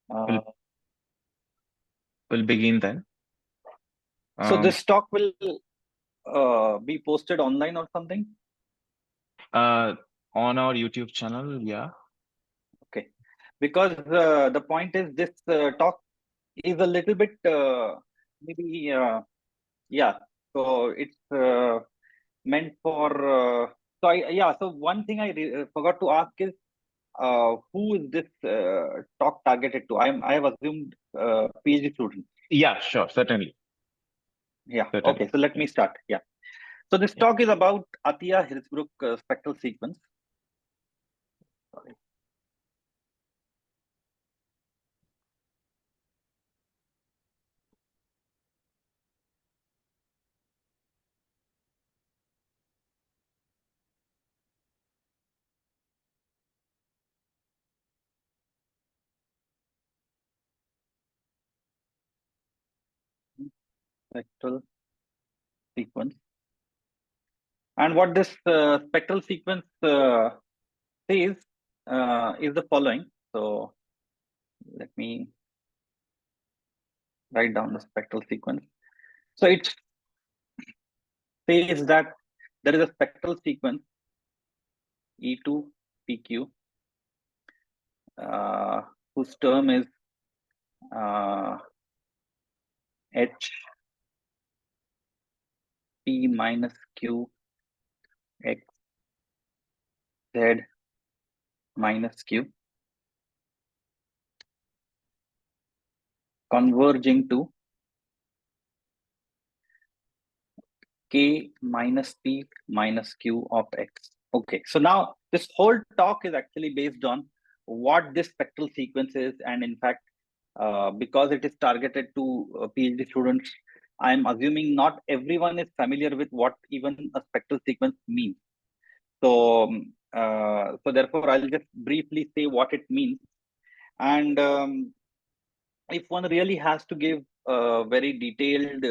Uh, We'll begin then. so this talk will be posted online or something? On our YouTube channel, yeah. Okay. Because the point is this talk is a little bit maybe yeah. So it's meant for so one thing I forgot to ask is who is this talk targeted to? I have assumed PhD students. Yeah, sure, certainly. Yeah. Okay. Certainly. So let Yeah. me start. Yeah. So this Yeah. talk is about Atiyah Hirzebruch spectral sequence. Sorry. Spectral sequence. And what this spectral sequence says is the following. So let me write down the spectral sequence. So it says that there is a spectral sequence E2 PQ whose term is H P minus Q X Z minus Q converging to K minus P minus Q of X. Okay, so now this whole talk is actually based on what this spectral sequence is, and in fact, because it is targeted to PhD students, I'm assuming not everyone is familiar with what even a spectral sequence means. So, so therefore, I'll just briefly say what it means. And if one really has to give a very detailed,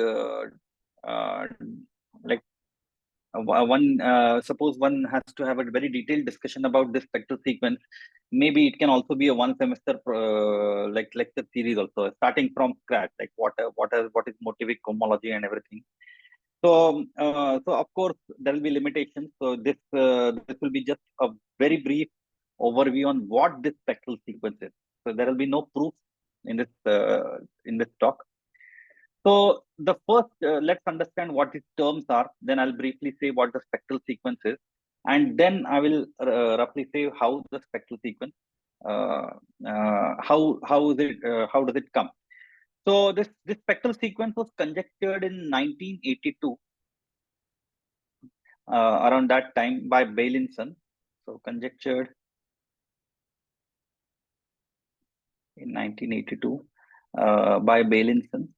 like one, suppose one has to have a very detailed discussion about this spectral sequence, maybe it can also be a one semester like lecture series also, starting from scratch, like what is motivic homology and everything. So, so of course there will be limitations. So this will be just a very brief overview on what this spectral sequence is. So there will be no proof in this talk. So the first, let's understand what its terms are. Then I'll briefly say what the spectral sequence is, and then I will roughly say how the spectral sequence, how is it, how does it come? So this spectral sequence was conjectured in 1982, around that time by Bailinson. So conjectured in 1982 by Bailinson.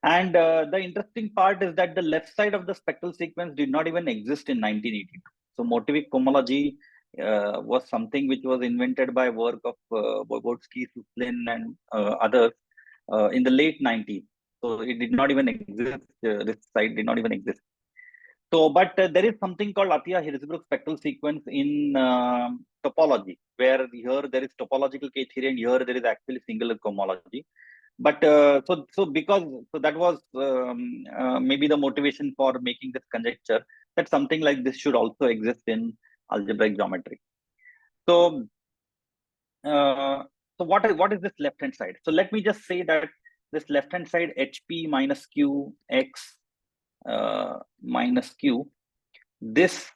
And the interesting part is that the left side of the spectral sequence did not even exist in 1982. So motivic homology was something which was invented by work of Vygotsky, Suslin, and others in the late 90s. So it did not even exist. This side did not even exist. So, but there is something called Atiyah Hirzebruch spectral sequence in topology, where here there is topological K theory, and here there is actually singular homology. But so because that was maybe the motivation for making this conjecture that something like this should also exist in algebraic geometry. So so what is this left hand side? So let me just say that this left hand side HP minus Q X minus Q, this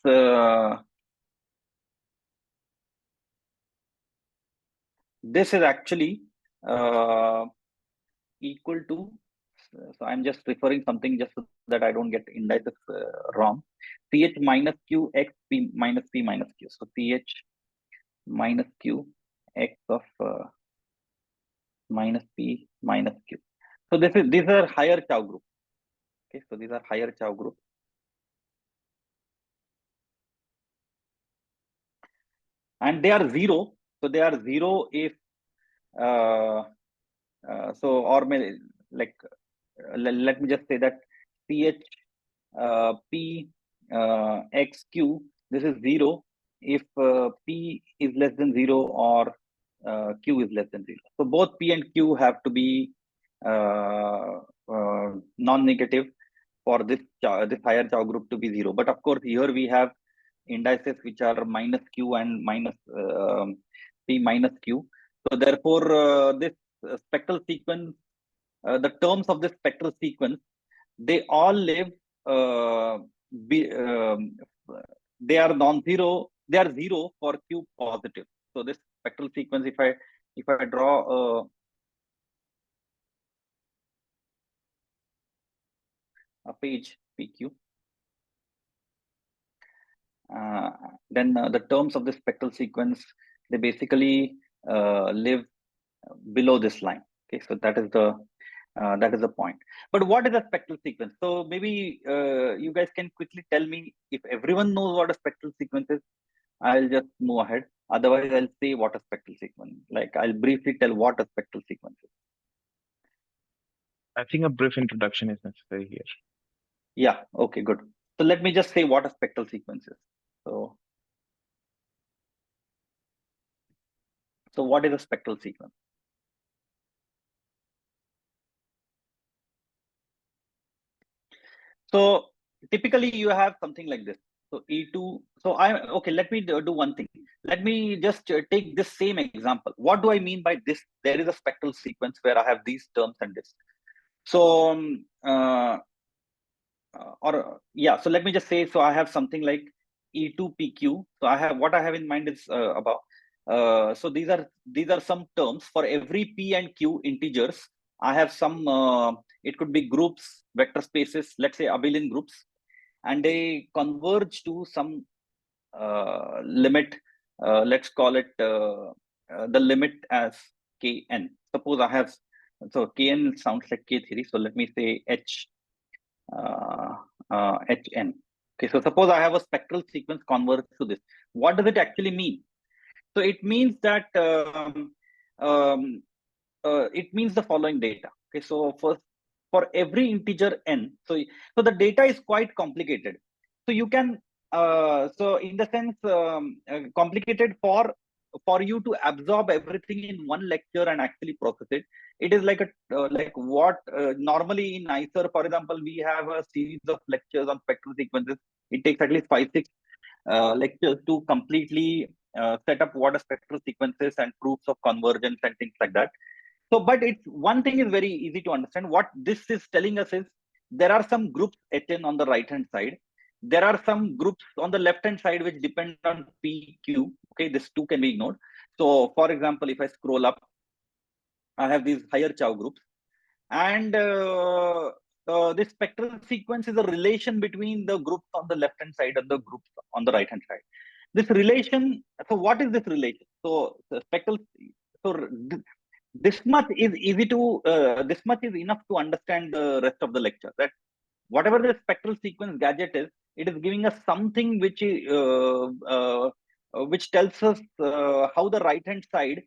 this is actually equal to, so I'm just referring something just so that I don't get indices wrong. CH minus Q X P minus P minus Q. So CH minus Q X of minus P minus Q. So these are higher Chow group. Okay, so these are higher Chow group. And they are zero So they are zero if so, or like let me just say that ch p x q, this is zero if p is less than zero or q is less than zero. So both p and q have to be non-negative for this higher Chow group to be zero. But of course, here we have indices which are minus q and minus p minus q. So therefore, this spectral sequence, the terms of this spectral sequence, they all live. Be, they are non-zero. They are zero for q positive. So this spectral sequence, if I draw a page PQ, then the terms of the spectral sequence, they basically live below this line. Okay, so that is the point. But what is a spectral sequence? So maybe you guys can quickly tell me. If everyone knows what a spectral sequence is, I'll just move ahead. Otherwise, I'll say what a spectral sequence. Like I'll briefly tell what a spectral sequence is. I think a brief introduction is necessary here. Yeah. Okay. Good. So let me just say what a spectral sequence is. So what is a spectral sequence? So typically you have something like this. So E2, so okay, let me do one thing. Let me just take this same example. What do I mean by this? There is a spectral sequence where I have these terms and this. So, yeah, so let me just say, so I have something like E2PQ. So what I have in mind is about, so these are some terms for every P and Q integers. I have some, it could be groups, vector spaces, let's say abelian groups, and they converge to some limit. Let's call it the limit as Kn. Suppose I have, so Kn sounds like K theory. So let me say Hn. Okay, so suppose I have a spectral sequence converge to this. What does it actually mean? So it means that it means the following data. Okay, so first, for every integer n, so the data is quite complicated. So you can, so in the sense, complicated for you to absorb everything in one lecture and actually process it. It is like like what normally in ICER, for example, we have a series of lectures on spectral sequences. It takes at least 5-6 lectures to completely set up what a spectral sequence is and proofs of convergence and things like that. So, but it's one thing is very easy to understand. What this is telling us is there are some groups Hn on the right hand side. There are some groups on the left hand side which depend on PQ. Okay, this two can be ignored. So, for example, if I scroll up, I have these higher Chow groups, and this spectral sequence is a relation between the groups on the left hand side and the groups on the right hand side. This relation. So, what is this relation? So, the spectral. So, this much is easy to. This much is enough to understand the rest of the lecture. That whatever the spectral sequence gadget is, it is giving us something which tells us how the right hand side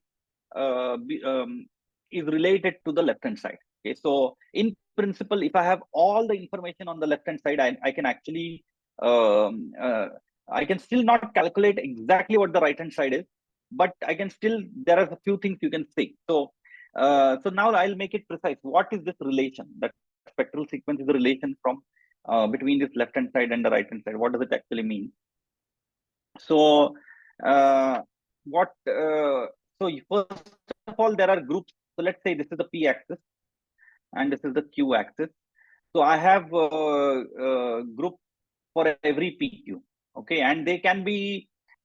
is related to the left hand side. Okay, so in principle, if I have all the information on the left hand side, I can actually I can still not calculate exactly what the right hand side is, but I can still, there are a few things you can say. So so now I'll make it precise. What is this relation? That spectral sequence is a relation from between this left hand side and the right hand side. What does it actually mean? So what so first of all, there are groups. So let's say this is the p axis and this is the q axis. So I have group for every pq. Okay, and they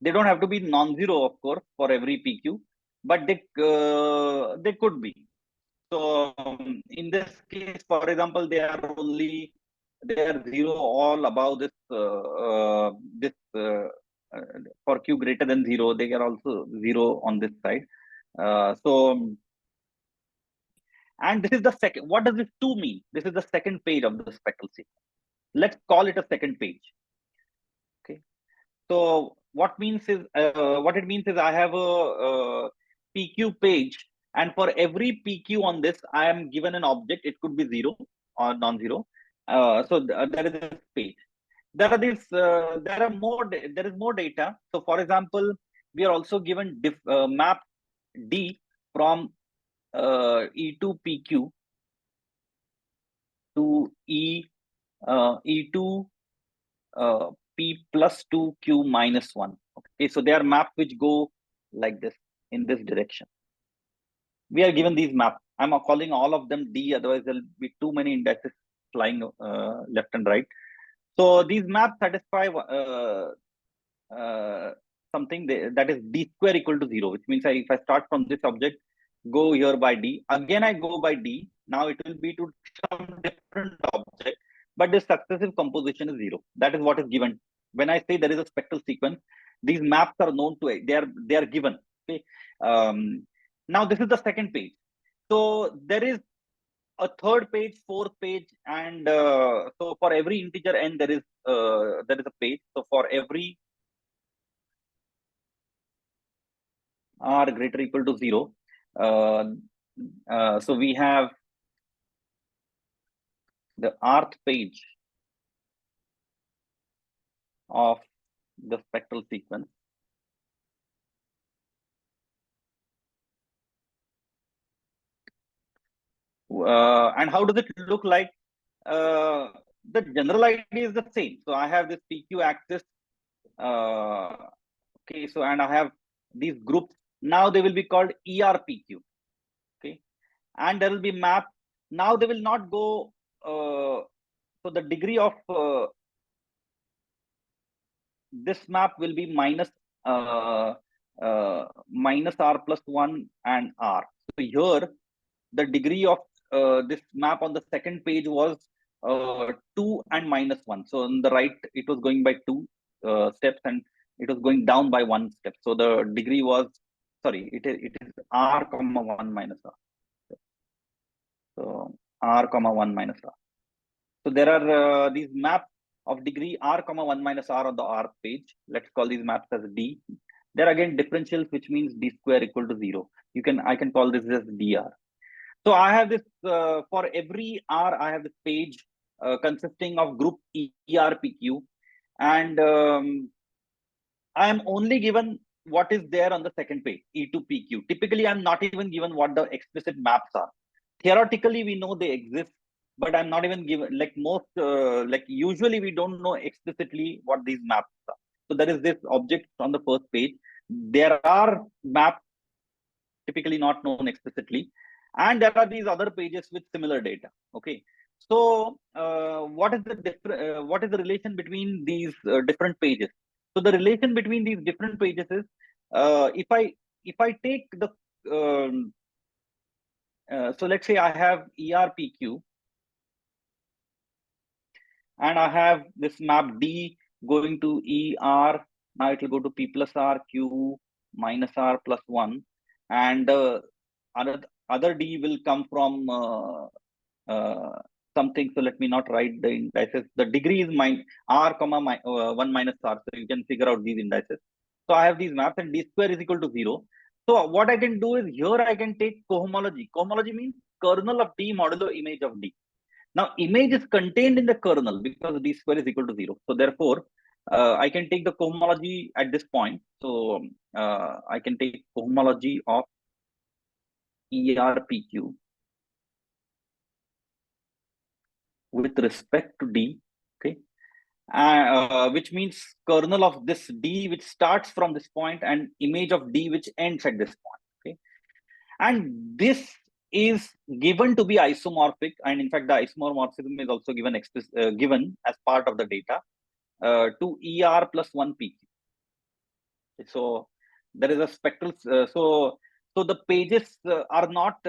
don't have to be non-zero, of course, for every pq, but they could be. So in this case, for example, they are zero all above this for q greater than zero. They are also zero on this side. So, and this is the second. What does this two mean? This is the second page of the spectral sequence. Let's call it a second page. Okay. So what it means is I have a PQ page, and for every PQ on this, I am given an object. It could be 0 or non-zero. There is this page. There are these. There is more data. So, for example, we are also given map D from E2 PQ to E2 P plus 2 Q minus 1. Okay, so they are maps which go like this in this direction. We are given these maps. I'm calling all of them D, otherwise there'll be too many indices flying left and right. So these maps satisfy something that is D square equal to 0, which means if I start from this object, go here by D, again I go by D, now it will be to some different object, but this successive composition is 0. That is what is given. When I say there is a spectral sequence, these maps are known to, they are given. Okay. Now this is the second page. So there is a third page, fourth page, and so for every integer n there is a page. So for every r greater or equal to 0, so we have the rth page of the spectral sequence. And how does it look like? The general idea is the same. So I have this PQ axis. Okay, so and I have these groups. Now they will be called ERPQ. Okay, and there will be map. Now they will not go. So the degree of this map will be minus r plus 1 and r. So here the degree of this map on the second page was 2 and minus 1. So on the right it was going by 2 steps, and it was going down by 1 step. So the degree was, sorry, it is r comma 1 minus r. So r comma 1 minus r. So there are these maps of degree r comma 1 minus r on the r page. Let's call these maps as D. They're again differentials, which means D square equal to 0. I can call this as dr. So I have this for every r, I have this page consisting of group ERPQ, and I am only given what is there on the second page, E2PQ. Typically, I'm not even given what the explicit maps are. Theoretically, we know they exist, but I'm not even given, like usually we don't know explicitly what these maps are. So there is this object on the first page. There are maps typically not known explicitly, and there are these other pages with similar data. Okay, so what is the relation between these different pages? So the relation between these different pages is if I take the so let's say I have ERPQ, and I have this map D going to ER. Now it will go to P plus R, Q minus R plus 1, and other D will come from something. So let me not write the indices. The degree is R comma 1 minus R. So you can figure out these indices. So I have these maps, and D square is equal to 0. So what I can do is here I can take cohomology. Cohomology means kernel of D modulo image of D. Now image is contained in the kernel because D square is equal to 0. So therefore, I can take the cohomology at this point. So I can take cohomology of ERPQ with respect to D, okay, which means kernel of this D which starts from this point and image of D which ends at this point, okay, and this is given to be isomorphic, and in fact the isomorphism is also given as part of the data to ER plus 1 PQ. So there is a spectral. So the pages are not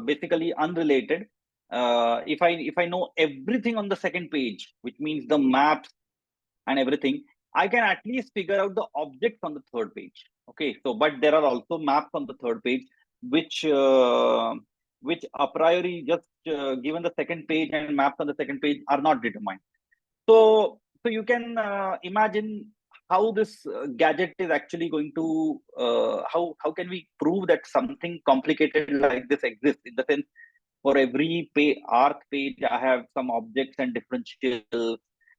basically unrelated. If I know everything on the second page, which means the maps and everything, I can at least figure out the objects on the third page. Okay, so but there are also maps on the third page, which a priori just given the second page and maps on the second page are not determined. So you can imagine how this gadget is actually going to how can we prove that something complicated like this exists, in the sense for every arc page I have some objects and differentials,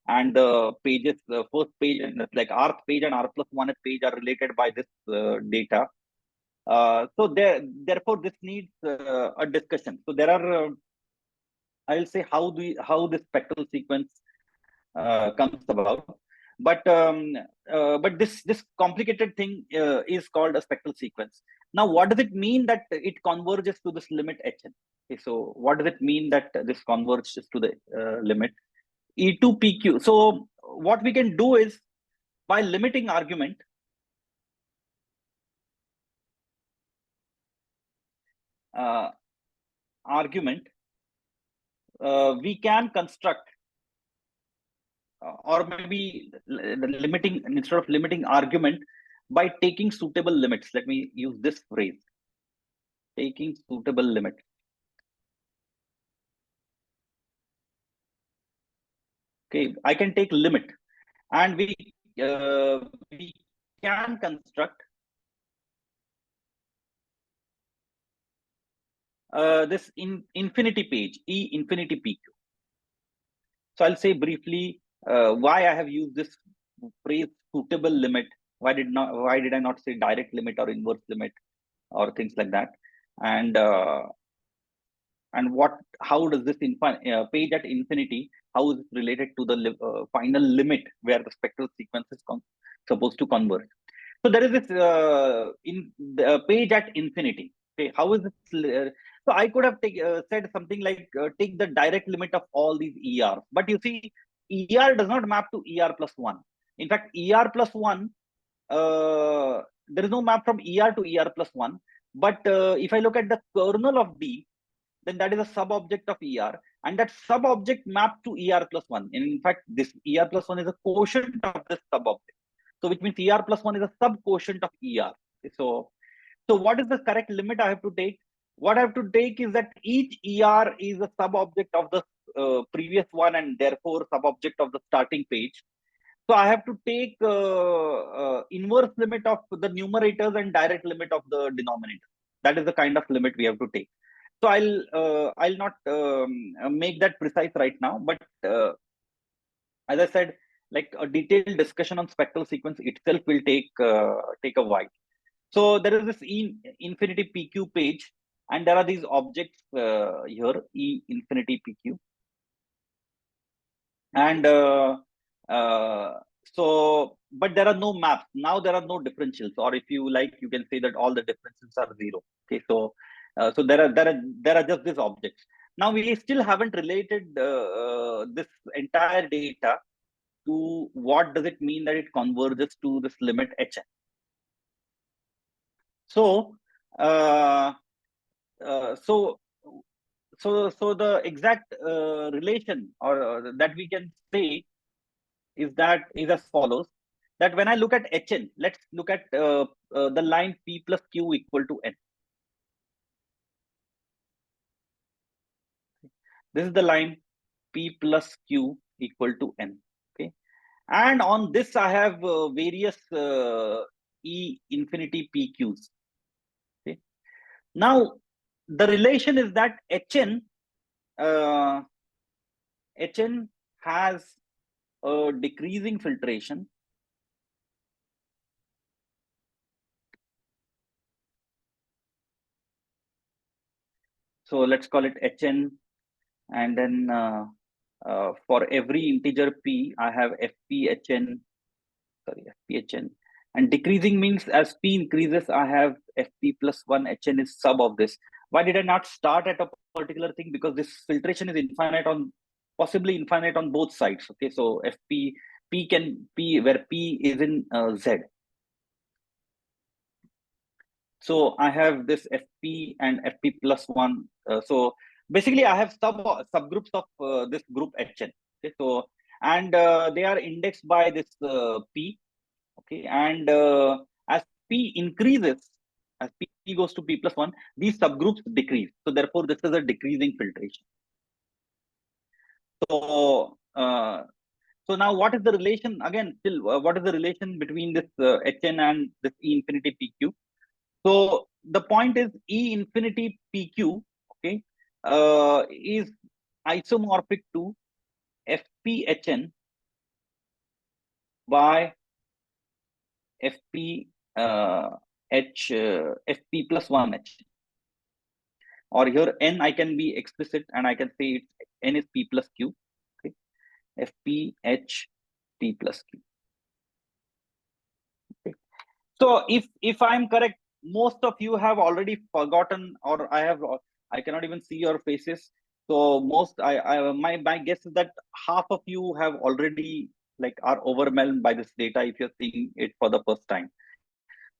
and the pages, the first page and like arc page and r plus 1 page are related by this data. So therefore this needs a discussion. So there are I'll say how the spectral sequence comes about. But this complicated thing is called a spectral sequence. Now, what does it mean that it converges to this limit hn? Okay, so what does it mean that this converges to the limit e2pq? So what we can do is, by limiting argument, uh, we can construct, or maybe the limiting, instead of limiting argument, by taking suitable limits. Let me use this phrase: taking suitable limits. Okay, I can take limit, and we can construct this infinity page, E infinity PQ. So I'll say briefly why I have used this phrase suitable limit. Why did I not say direct limit or inverse limit or things like that? And how does this page at infinity, how is it related to the final limit where the spectral sequence is supposed to converge? So there is this in the page at infinity. Okay, how is this? So I could have said something like take the direct limit of all these ER, but you see, ER does not map to ER plus one. In fact, ER plus one, there is no map from ER to ER plus one. But if I look at the kernel of D, then that is a sub-object of ER, and that sub-object mapped to ER plus one. And in fact, this ER plus one is a quotient of this sub-object. So which means ER plus one is a sub-quotient of ER. So what is the correct limit I have to take? What I have to take is that each ER is a sub-object of the previous one, and therefore sub-object of the starting page. So I have to take inverse limit of the numerators and direct limit of the denominator. That is the kind of limit we have to take. So I'll not make that precise right now, but as I said, like a detailed discussion on spectral sequence itself will take a while. So there is this infinity PQ page, and there are these objects here, E infinity PQ, and so, but there are no maps now. There are no differentials, or if you like, you can say that all the differences are zero. Okay, so so there are just these objects. Now we still haven't related this entire data to what does it mean that it converges to this limit hn. So uh, so so the exact relation or that we can say is as follows: that when I look at hn, let's look at the line p plus q equal to n. This is the line p plus q equal to n. Okay, and on this I have various e infinity pq's. Okay, now the relation is that hn uh, hn has a decreasing filtration. So let's call it hn, and then for every integer p, I have fphn, and decreasing means as p increases, I have fp plus 1 hn is sub of this. Why did I not start at a particular thing? Because this filtration is infinite on, possibly infinite on both sides. Okay, so fp, p can p, where p is in z. So I have this fp and fp plus 1. So basically I have subgroups of this group hn. Okay, so and they are indexed by this p. Okay, and as p increases, as p goes to p plus 1, these subgroups decrease. So therefore this is a decreasing filtration. So So now what is the relation again? Still, what is the relation between this Hn and this E infinity PQ? So the point is E infinity PQ, okay, is isomorphic to FPHN by FP FP plus 1H. Or here N I can be explicit and I can say it's N is P plus Q. Okay. FPH P plus Q. Okay. So if I'm correct, most of you have already forgotten, or I cannot even see your faces. So my guess is that half of you have already like are overwhelmed by this data if you're seeing it for the first time.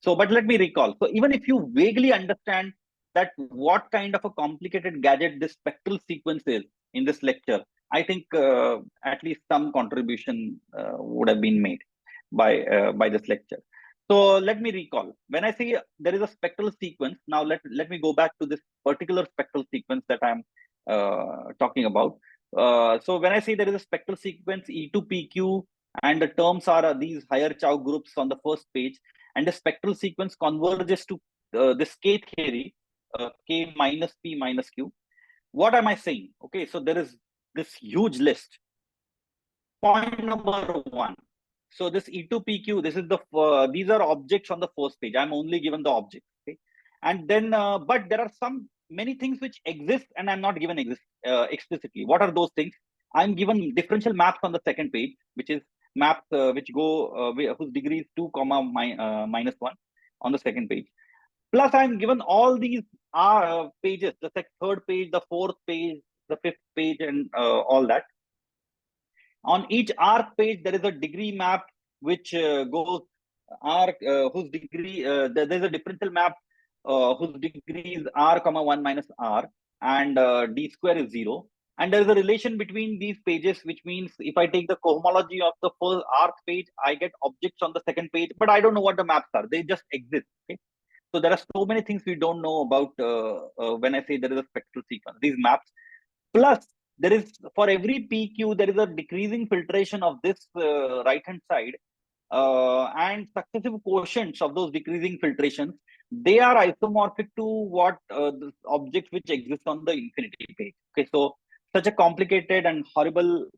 So, but let me recall. So even if you vaguely understand that what kind of a complicated gadget this spectral sequence is in this lecture, I think at least some contribution would have been made by this lecture. So let me recall. When I say there is a spectral sequence, now let me go back to this particular spectral sequence that I'm talking about. So when I say there is a spectral sequence E2PQ, and the terms are these higher Chow groups on the first page, and the spectral sequence converges to this K theory, K minus P minus Q. What am I saying? Okay, so there is this huge list. Point number one. So this E2PQ, this is these are objects on the first page. I'm only given the objects. Okay, and then but there are many things which exist and I'm not given explicitly. What are those things? I'm given differential maps on the second page, which is maps which go whose degree is 2 comma minus 1 on the second page. Plus I'm given all these pages, the third page, the fourth page, the fifth page, and all that. On each arc page there is a degree map which goes arc whose degree there's a differential map whose degree is r comma 1 minus r, and d square is 0, and there is a relation between these pages, which means if I take the cohomology of the first arc page I get objects on the second page, but I don't know what the maps are, they just exist. Okay, so there are so many things we don't know about when I say there is a spectral sequence, these maps. Plus, there is for every PQ, there is a decreasing filtration of this right hand side, and successive quotients of those decreasing filtrations. They are isomorphic to what the objects which exist on the infinity page. Okay, so such a complicated and horrible,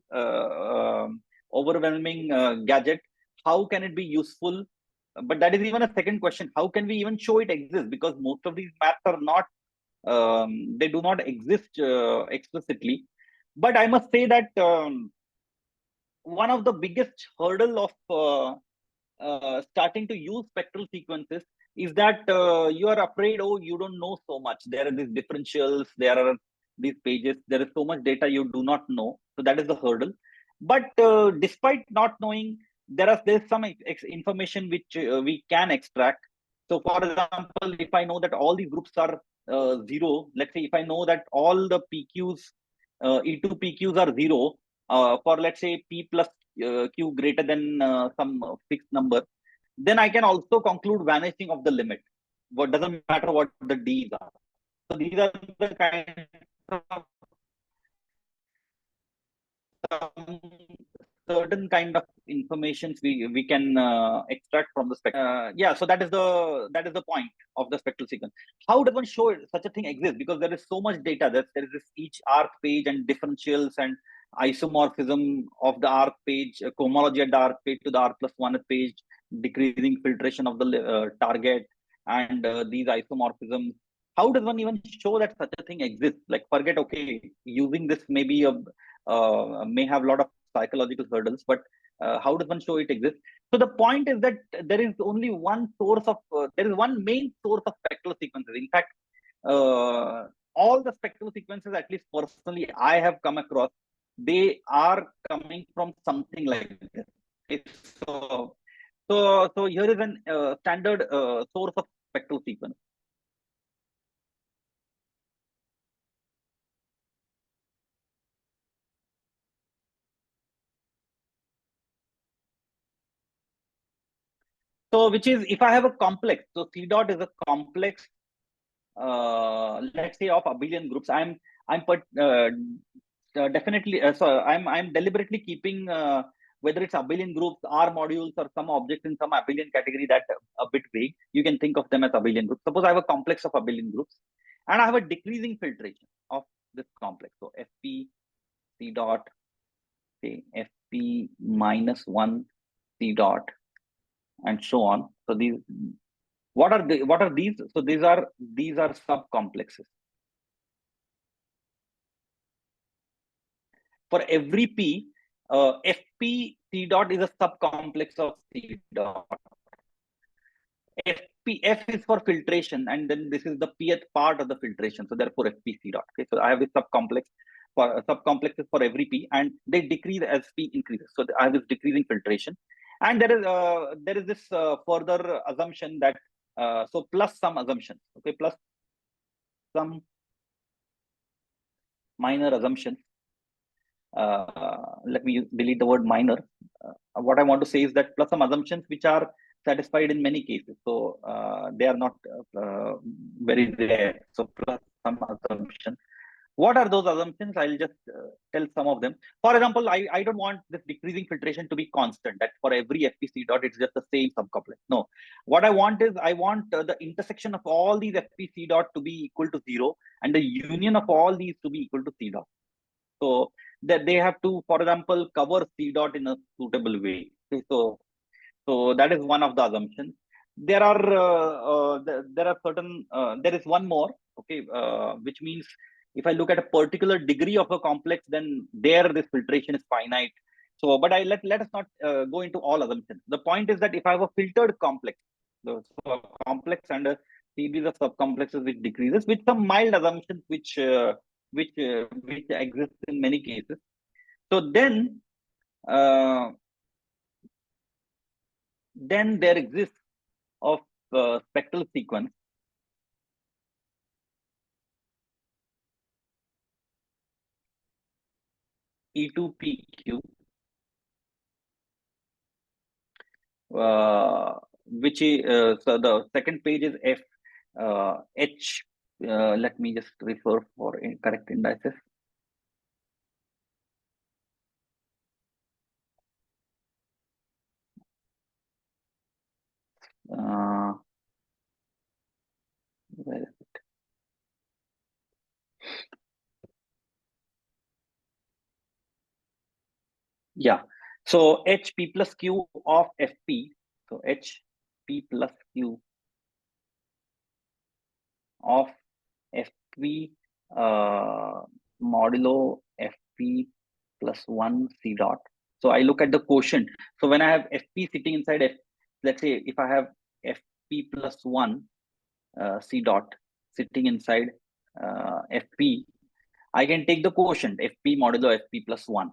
overwhelming gadget. How can it be useful? But that is even a second question. How can we even show it exists? Because most of these maps are not they do not exist explicitly. But I must say that one of the biggest hurdle of starting to use spectral sequences is that you are afraid, oh, you don't know so much. There are these differentials, there are these pages, there is so much data you do not know. So that is the hurdle. But despite not knowing, there's some information which we can extract. So for example, if I know that all these groups are zero, let's say if I know that all the PQs, E2 PQs are zero, for let's say P plus Q greater than some fixed number, then I can also conclude vanishing of the limit. What doesn't matter what the D's are. So these are the kind of some certain kind of informations we can extract from the spectrum. Yeah, so that is the point of the spectral sequence. How does one show such a thing exists? Because there is so much data. There is this each arc page and differentials and isomorphism of the arc page, cohomology at the arc page to the r plus 1 page, decreasing filtration of the target, and these isomorphisms. How does one even show that such a thing exists? Like, forget, okay, using this maybe may have a lot of psychological hurdles, but how does one show it exists? So the point is that there is only one source of, there is one main source of spectral sequences. In fact, all the spectral sequences, at least personally, I have come across, they are coming from something like this. Okay, so here is an standard source of spectral sequence. So which is, if I have a complex, so C dot is a complex, let's say of abelian groups. I'm definitely so I'm deliberately keeping whether it's abelian groups, R modules, or some objects in some abelian category that a bit vague, you can think of them as abelian groups. Suppose I have a complex of abelian groups, and I have a decreasing filtration of this complex. So Fp C dot, say Fp minus 1 C dot, and so on. So these, what are these? So these are subcomplexes. For every P, Fp C dot is a subcomplex of C dot. F is for filtration, and then this is the pth part of the filtration. So therefore Fp C dot. Okay, so I have a subcomplex for subcomplexes for every P, and they decrease as P increases. So I have this decreasing filtration, and there is this further assumption that so plus some assumptions. Okay, plus some minor assumptions. Let me delete the word minor. What I want to say is that plus some assumptions which are satisfied in many cases. So they are not very rare. So plus some assumptions. What are those assumptions? I'll just tell some of them. For example, I don't want this decreasing filtration to be constant, that for every FPC dot, it's just the same subcouplet. No, what I want is, I want the intersection of all these FPC dot to be equal to 0, and the union of all these to be equal to C dot. So that they have to, for example, cover C dot in a suitable way. Okay, so that is one of the assumptions. There are certain there is one more. Okay, which means if I look at a particular degree of a complex, then there this filtration is finite. So, but let us not go into all assumptions. The point is that if I have a filtered complex, so a complex and a series of subcomplexes which decreases with some mild assumptions which exist in many cases. So then there exists of spectral sequence E2PQ, which is so the second page is F H. Let me just refer for correct indices. Where is it? Yeah. So HP plus Q of FP. So HP plus Q of FP modulo FP plus 1 C dot. So I look at the quotient. So when I have FP sitting inside F, let's say if I have FP plus 1 C dot sitting inside FP, I can take the quotient FP modulo FP plus 1.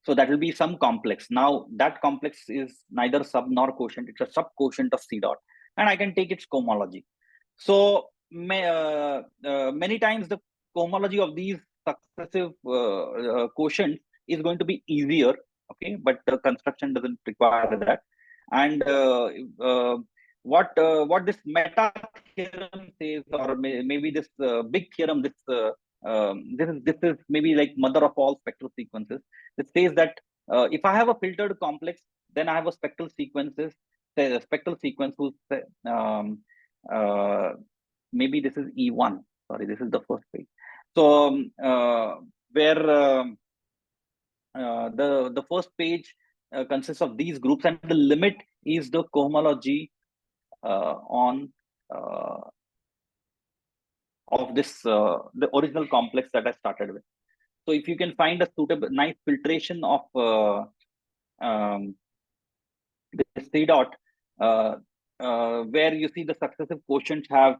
So that will be some complex. Now that complex is neither sub nor quotient. It's a sub quotient of C dot. And I can take its cohomology. So many times the cohomology of these successive quotients is going to be easier. Okay, but the construction doesn't require that. And what this meta theorem says, or maybe this big theorem, this is maybe like mother of all spectral sequences. It says that if I have a filtered complex, then I have a spectral sequences, a spectral sequence whose maybe this is E1. Sorry, this is the first page. So where the first page consists of these groups, and the limit is the cohomology on of this the original complex that I started with. So if you can find a suitable nice filtration of this C dot, where you see the successive quotients have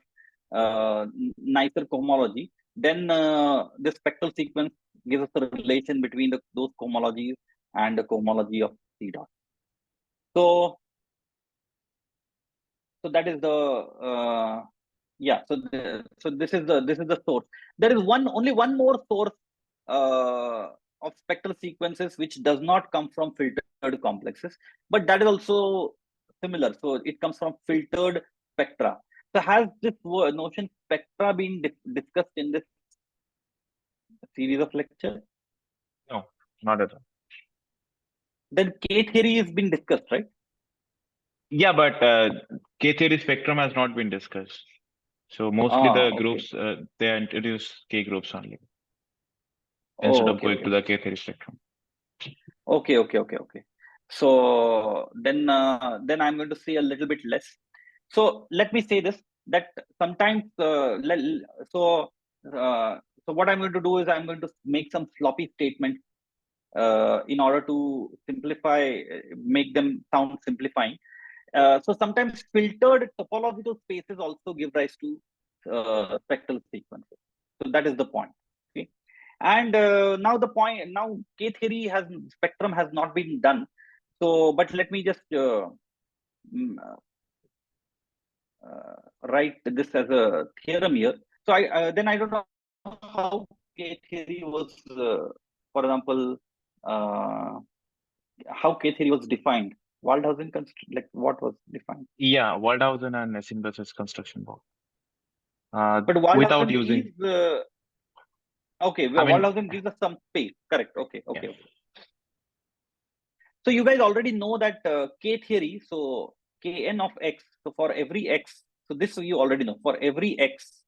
nicer cohomology, then the spectral sequence gives us a relation between those cohomologies and the cohomology of C dot. So that is the yeah. So this is the source. There is only one more source of spectral sequences which does not come from filtered complexes, but that is also similar. So it comes from filtered spectra. So has this notion spectra been discussed in this series of lecture? No, not at all. Then K theory has been discussed, right? Yeah, but K-theory spectrum has not been discussed. So mostly Ah, the okay. groups, they introduce K groups only instead Oh, of okay, going okay, to the K-theory spectrum. okay, okay, okay, okay. So then I'm going to say a little bit less. So let me say this, that sometimes so so what I'm going to do is I'm going to make some floppy statements in order to simplify, make them sound simplifying. So sometimes filtered topological spaces also give rise to spectral sequences. So that is the point. Okay. And now the point, now K theory has, spectrum has not been done. So, but let me just mm, write this as a theorem here. So then I don't know how K theory was, for example, uh, how K theory was defined. Waldhausen, like what was defined? Yeah, Waldhausen and Nesingberg's construction book. But Without Waldhausen using, gives, okay, I mean, Waldhausen gives us some space. Correct. Okay, yeah, okay, okay. So you guys already know that K theory. So Kn of x. So for every x, so this you already know. For every x,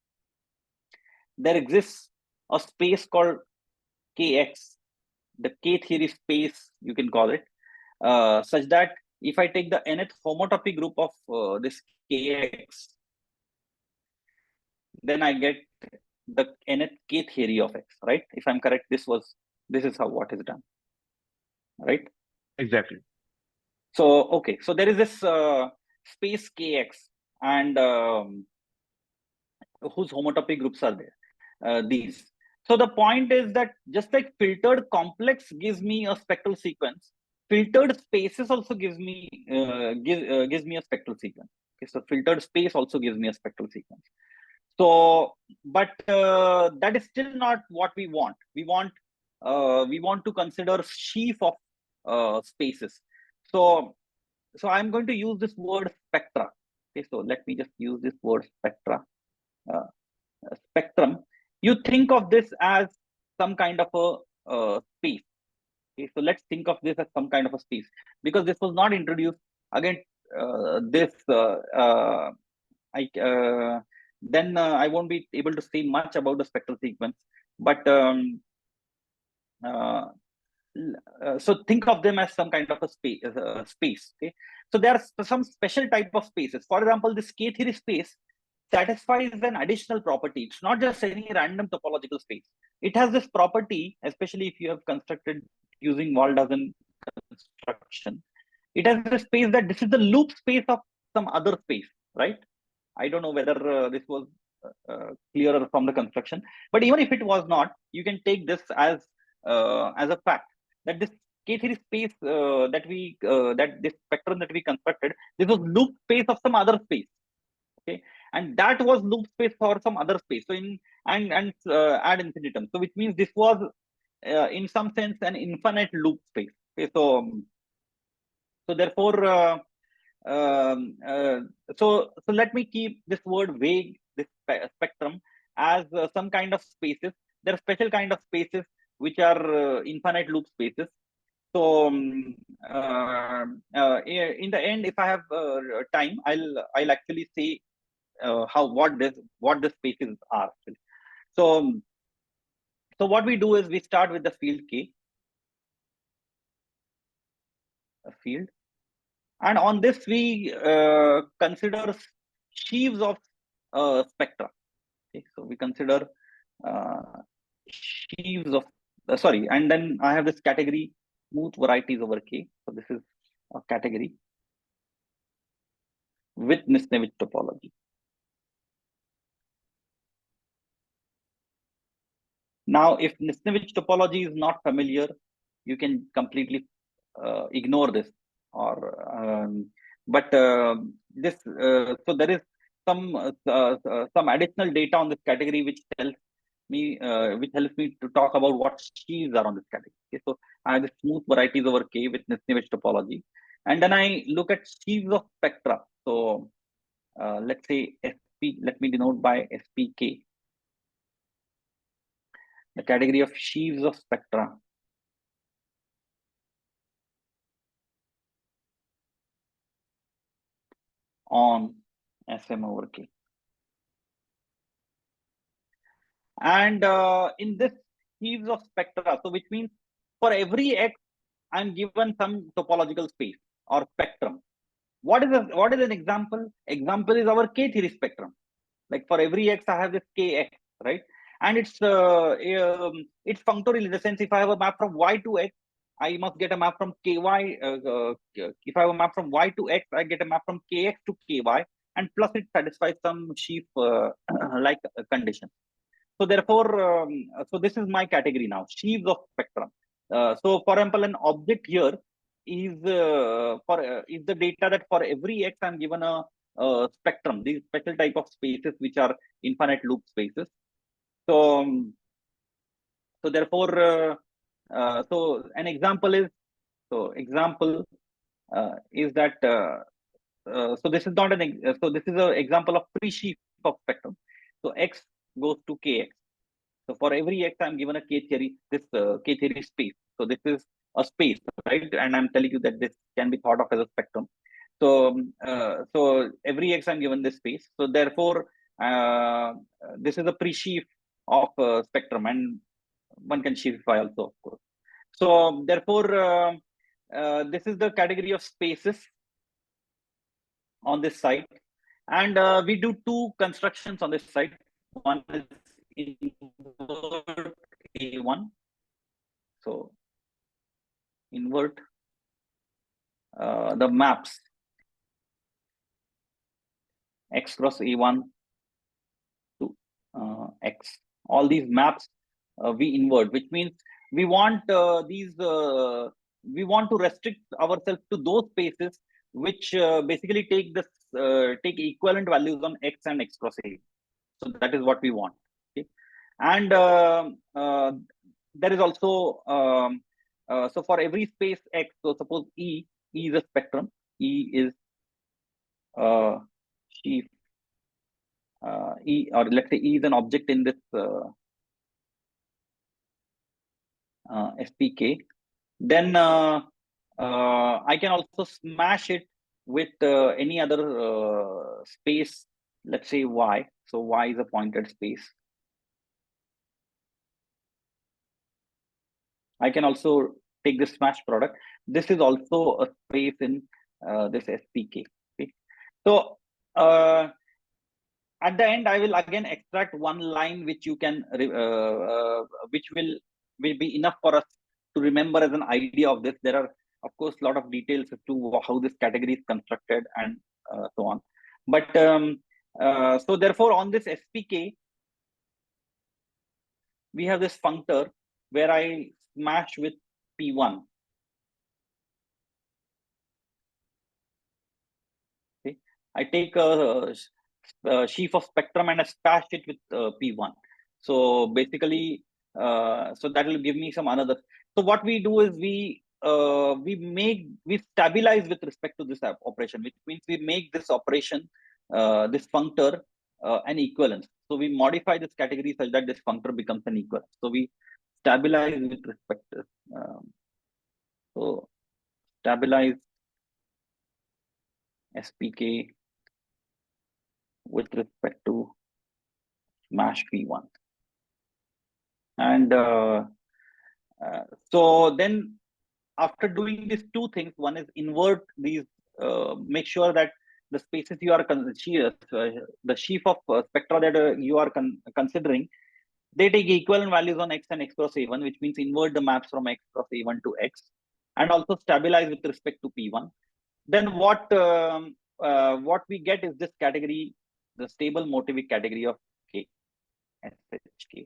there exists a space called Kx. The K theory space, you can call it, such that if I take the nth homotopy group of this Kx, then I get the nth K theory of x. Right? If I'm correct, this is how what is done. Right? exactly. So, okay, so there is this space Kx, and whose homotopy groups are there? These. So the point is that just like filtered complex gives me a spectral sequence, filtered spaces also gives me a spectral sequence. Okay, so filtered space also gives me a spectral sequence. So, but that is still not what we want. We want to consider sheaf of spaces. So I'm going to use this word spectra. Okay, so let me just use this word spectra. Uh, Spectrum. You think of this as some kind of a space. Okay, so let's think of this as some kind of a space, because this was not introduced again. This I Then I won't be able to say much about the spectral sequence, but uh, so think of them as some kind of a space. Okay, so there are some special type of spaces. For example, this K theory space satisfies an additional property. It's not just any random topological space. It has this property, especially if you have constructed using Waldhausen construction. It has a space that this is the loop space of some other space, right? I don't know whether this was clearer from the construction, but even if it was not, you can take this as a fact that this K3 space that this spectrum that we constructed, this was loop space of some other space. Okay, and that was loop space for some other space. So in and ad infinitum. So which means this was in some sense an infinite loop space. Okay, so therefore. Um, uh, so let me keep this word vague, this spectrum, as some kind of spaces. There are special kind of spaces which are infinite loop spaces. So in the end, if I have time, I'll actually say how what the spaces are actually. So so what we do is we start with the field K, a field, and on this we consider sheaves of spectra. Okay, so we consider uh, sheaves of sorry, and then I have this category smooth varieties over K. So this is a category with Nisnevich topology. Now, if Nisnevich topology is not familiar, you can completely ignore this. Or but this so there is some additional data on this category which helps me to talk about what sheaves are on this category. Okay, so I have the smooth varieties over K with Nisnevich topology, and then I look at sheaves of spectra. So let's say SP. Let me denote by SPK, the category of sheaves of spectra. on Sm over K. And in this heaves of spectra, so which means for every X, I'm given some topological space or spectrum. What is an example? Example is our K theory spectrum. Like for every X, I have this Kx, right? And it's functorial in the sense if I have a map from Y to X, I must get a map from Ky. If I have a map from Y to X, I get a map from Kx to Ky, and plus it satisfies some sheaf like condition. So therefore, so this is my category now, sheaves of spectrum. So for example, an object here is the data that for every X I'm given a spectrum, these special type of spaces which are infinite loop spaces. So so therefore, so an example is is that so this is not so this is an example of pre-sheaf of spectrum. So X goes to Kx. So for every X, I'm given a K theory, this K theory space. So this is a space, right? And I'm telling you that this can be thought of as a spectrum. So, so every X, I'm given this space. So therefore, this is a pre-sheaf of spectrum, and one can sheafify also, of course. So therefore, this is the category of spaces on this site. And we do two constructions on this site. One is invert A1. So invert the maps X cross A1 to X. All these maps we invert, which means we want we want to restrict ourselves to those spaces which basically take equivalent values on X and X cross A. So that is what we want. Okay, and there is also so for every space X. So suppose E is a spectrum. E is sheaf. E, or let's say E is an object in this SPK. Then I can also smash it with any other space. Let's say Y. So Y is a pointed space. I can also take this smash product. This is also a space in this SPK. Okay. So at the end, I will again extract one line which you can, which will be enough for us to remember as an idea of this. There are, of course, a lot of details as to how this category is constructed and so on. But so therefore, on this SPK, we have this functor where I smash with P1. Okay. I take a sheaf of spectrum and I smash it with P1. So basically, so that will give me some another. So what we do is we stabilize with respect to this operation, which means we make this operation, this functor, an equivalence. So we modify this category such that this functor becomes an equivalence. So we stabilize with respect to so stabilize SPK with respect to smash P1. And so then after doing these two things, one is invert these, make sure that the spaces you are the sheaf of spectra that you are considering, they take equivalent values on X and X cross A1, which means invert the maps from X cross A1 to X, and also stabilize with respect to P1. Then what we get is this category, the stable motivic category of K, SHK.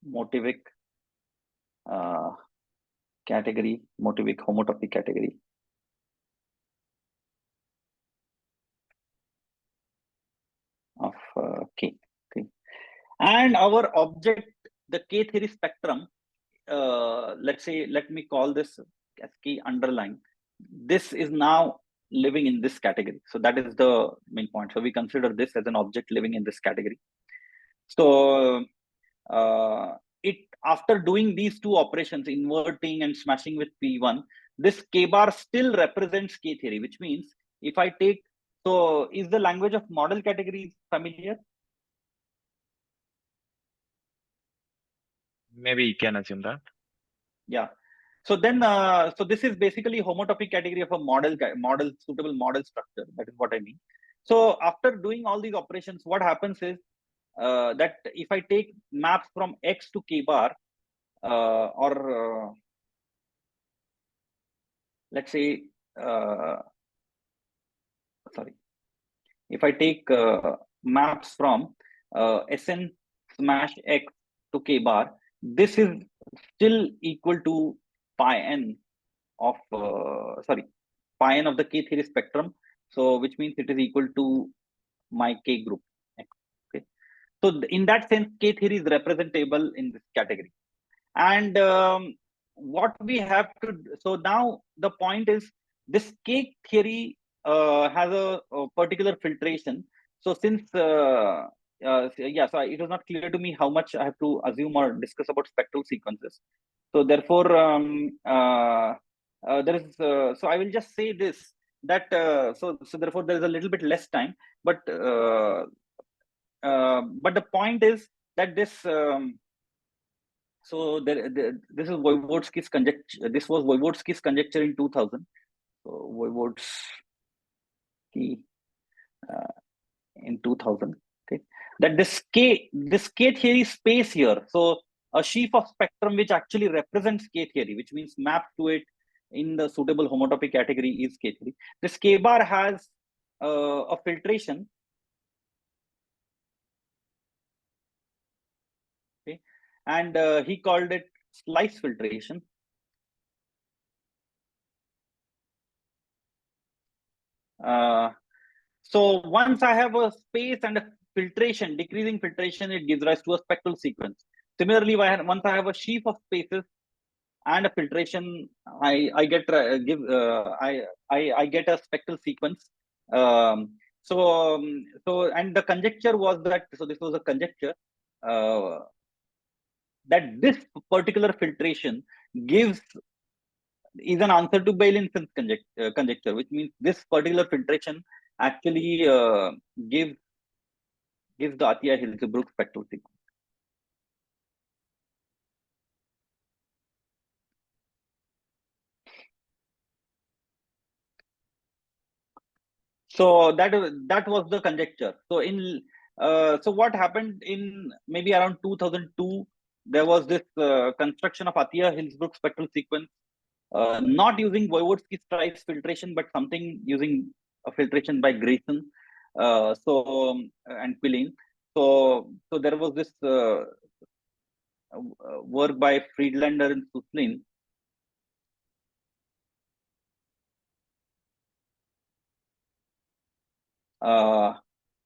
Motivic category, motivic homotopy category of K. Okay. And our object, the K theory spectrum, let's say, let me call this as K underline. This is now living in this category. So that is the main point. So we consider this as an object living in this category. So it after doing these two operations, inverting and smashing with P1, this K bar still represents K theory, which means if I take, so is the language of model categories familiar? Maybe you can assume that. Yeah. So then, so this is basically homotopy category of a model suitable model structure. That is what I mean. So after doing all these operations, what happens is that if I take maps from X to K bar, or let's say, sorry, if I take maps from Sn smash X to K bar, this is still equal to pi n of, pi n of the K theory spectrum. So which means it is equal to my K group. Okay. So in that sense, K theory is representable in this category. And what we have to, so now the point is this K theory has a particular filtration. So since, yeah, so it was not clear to me how much I have to assume or discuss about spectral sequences. So therefore, there is, so I will just say this, that, so therefore there is a little bit less time, but the point is that this, so this is Voivodsky's conjecture. This was Voivodsky's conjecture in 2000. So Voivodsky in 2000. Okay, that this K theory space here. So a sheaf of spectrum which actually represents K theory, which means mapped to it in the suitable homotopy category is K theory. This K bar has a filtration. Okay, and he called it slice filtration. So once I have a space and a filtration, decreasing filtration, it gives rise to a spectral sequence. Similarly, once I have a sheaf of spaces and a filtration, I get I get a spectral sequence. So and the conjecture was that, so this was a conjecture, uh, that this particular filtration gives is an answer to Bayesian conjecture, which means this particular filtration actually gives the Atiyah Hirzebruch spectral sequence. So that was the conjecture. So so what happened in maybe around 2002, there was this construction of Atiyah Hirzebruch spectral sequence, not using Voivodsky Strice filtration, but something using a filtration by Grayson, and Quillin. So there was this work by Friedlander and Suslin,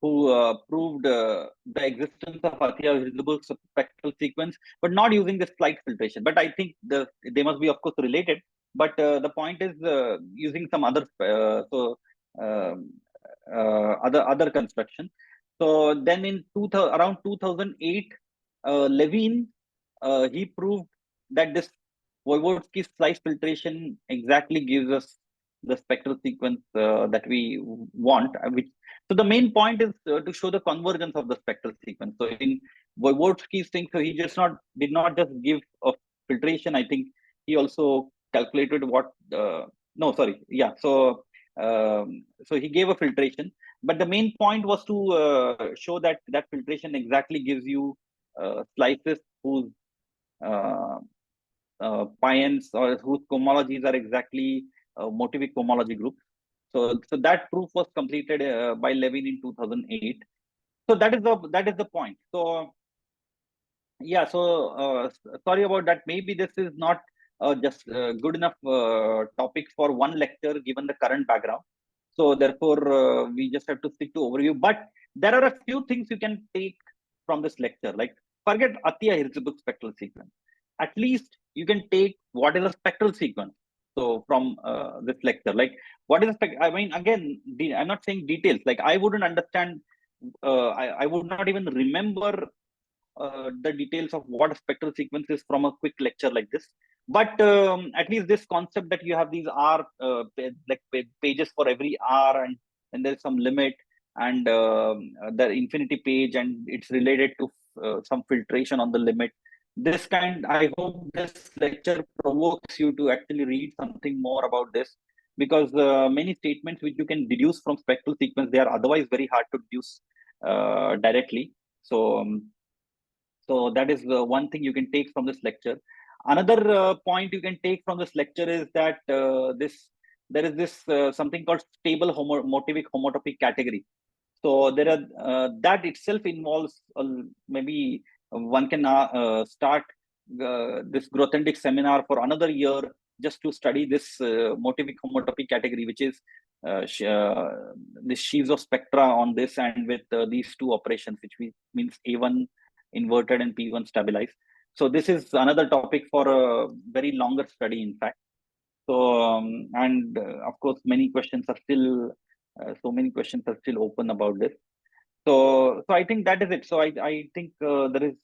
who proved the existence of Atiyah Hirzebruch spectral sequence, but not using the slight filtration. But I think they must be, of course, related. But the point is using some other um, other construction. So then in around 2008, Levine, he proved that this Voivodsky slice filtration exactly gives us the spectral sequence that we want, which, so the main point is to show the convergence of the spectral sequence. So in Voivodsky's thing, so he did not just give a filtration. I think he also calculated what. No, sorry, yeah. So he gave a filtration, but the main point was to show that filtration exactly gives you slices whose uh, pions or whose cohomologies are exactly motivic cohomology groups. So that proof was completed by Levin in 2008. So that is the point. So yeah, so sorry about that. Maybe this is not just good enough topic for one lecture given the current background. So therefore, we just have to stick to overview. But there are a few things you can take from this lecture. Like, forget Atiyah Hirzebruch spectral sequence. At least you can take what is a spectral sequence. So from this lecture, like what is a I mean, again, I'm not saying details. Like I wouldn't understand. I would not even remember the details of what a spectral sequence is from a quick lecture like this. But at least this concept that you have these R pages for every R, and there's some limit, and the infinity page, and it's related to some filtration on the limit. This kind, I hope this lecture provokes you to actually read something more about this, because many statements which you can deduce from spectral sequence, they are otherwise very hard to deduce directly. So that is one thing you can take from this lecture. Another point you can take from this lecture is that there is this something called stable motivic homotopy category. So there are that itself involves maybe one can start this grothendieck seminar for another year just to study this motivic homotopy category, which is the sheaves of spectra on this, and with these two operations, which means A1 inverted and P1 stabilized. So this is another topic for a very longer study, in fact. So and of course, many questions are still so many questions are still open about this. So I think that is it. So I think there is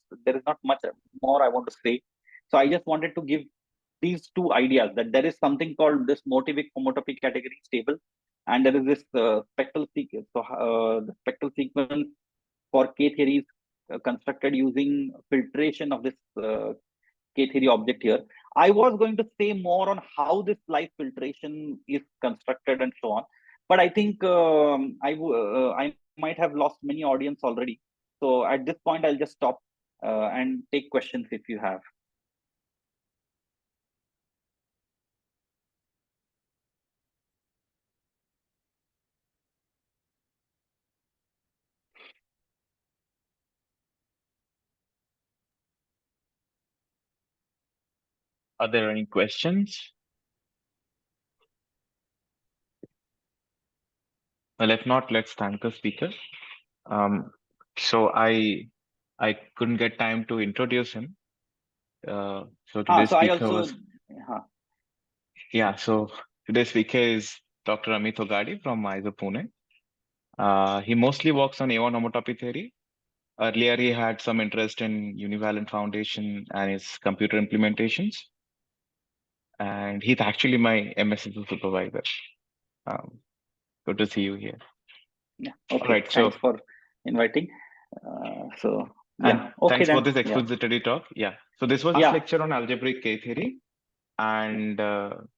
not much more I want to say. So I just wanted to give these two ideas, that there is something called this motivic homotopy category stable, and there is this spectral sequence. So the spectral sequence for K theory is constructed using filtration of this K theory object here. I was going to say more on how this live filtration is constructed and so on, but I think I might have lost many audience already. So at this point, I'll just stop and take questions if you have. Are there any questions? Well, if not, let's thank the speaker. So I couldn't get time to introduce him. So today's So I speaker also, was So today's speaker is Dr. Amit Hogadi from ISO Pune. He mostly works on A1 homotopy theory. Earlier, he had some interest in univalent foundation and his computer implementations. And he's actually my MSc supervisor. Good to see you here. Yeah. Okay. All right. Thanks for inviting. Thanks for Then. this expository talk. Yeah. So this was a lecture on algebraic K theory. And so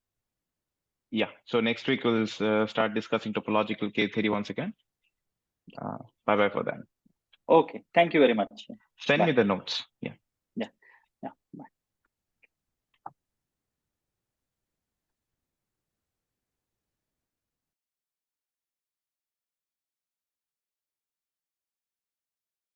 next week we'll start discussing topological K theory once again. Bye-bye for that. Okay. Thank you very much. Send me the notes. Yeah.